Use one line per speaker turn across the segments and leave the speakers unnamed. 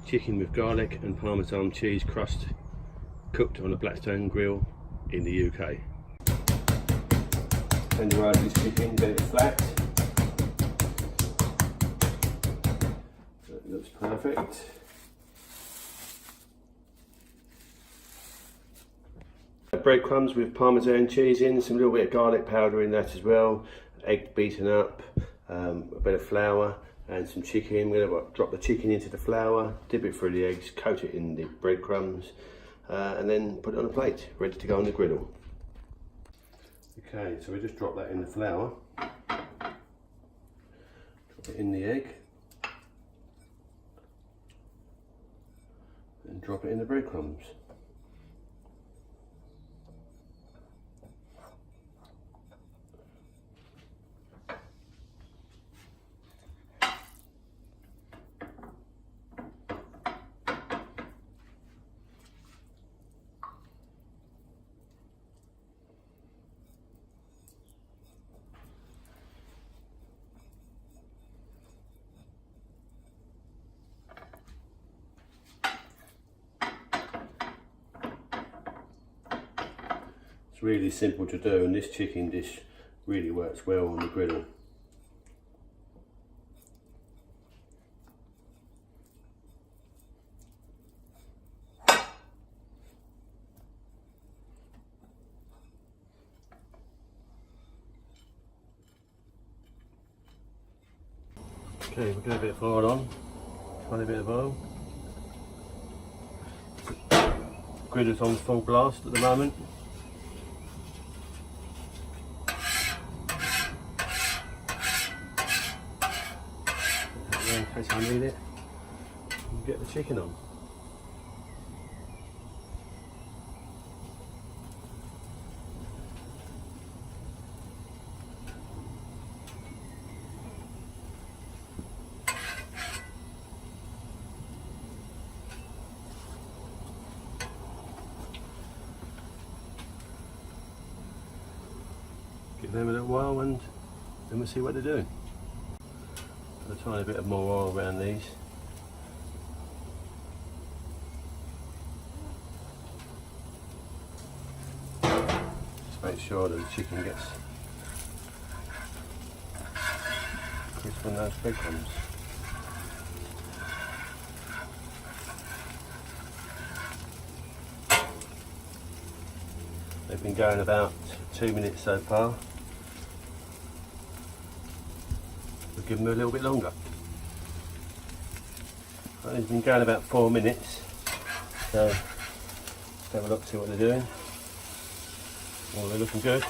chicken with garlic and Parmesan cheese crust, cooked on a Blackstone grill in the UK. Tenderise this chicken, get it flat. So it looks perfect. Breadcrumbs with Parmesan cheese in, some little bit of garlic powder in that as well, egg beaten up, a bit of flour and some chicken. We're going to drop the chicken into the flour, dip it through the eggs, coat it in the breadcrumbs, and then put it on a plate, ready to go on the griddle. Okay, so we just drop that in the flour, drop it in the egg, and drop it in the breadcrumbs. It's really simple to do, and this chicken dish really works well on the griddle. Okay, we'll get a bit of oil on, tiny bit of oil. Griddle's on full blast at the moment. In case I need it, and get the chicken on. Give them a little while and then we'll see what they're doing. A tiny bit of more oil around these. Just make sure that the chicken gets crisp on those breadcrumbs. They've been going about 2 minutes so far. We'll give them a little bit longer. They've been going about 4 minutes, so let's have a look, see what they're doing. Well, they're looking good.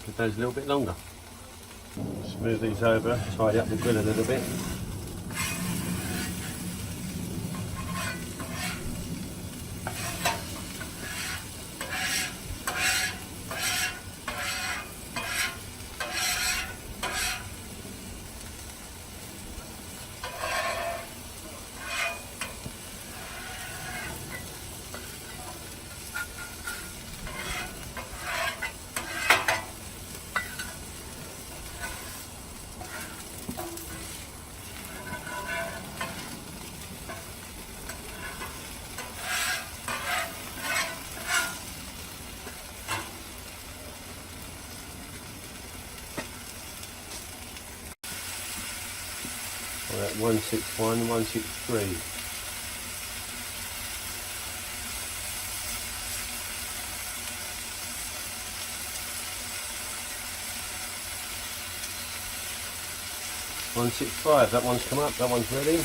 Give those a little bit longer. Just move these over, tidy up the grill a little bit. We're at 161, 163. $165, that one's come up, that one's ready.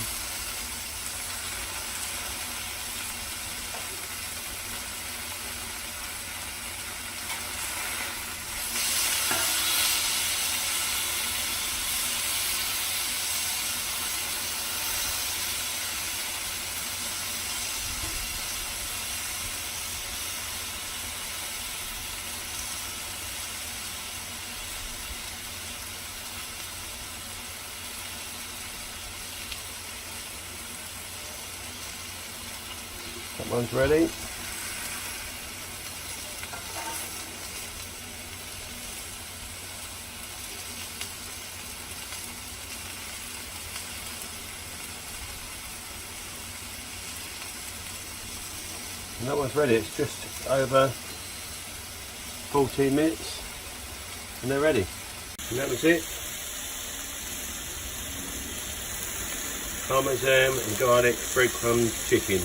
That one's ready. And that one's ready. It's just over 14 minutes and they're ready. And that was it. Parmesan and garlic breadcrumb chicken,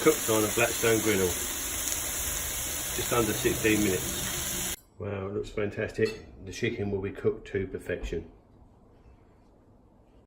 cooked on a Blackstone Griddle. Just under 16 minutes. Wow, it looks fantastic. The chicken will be cooked to perfection.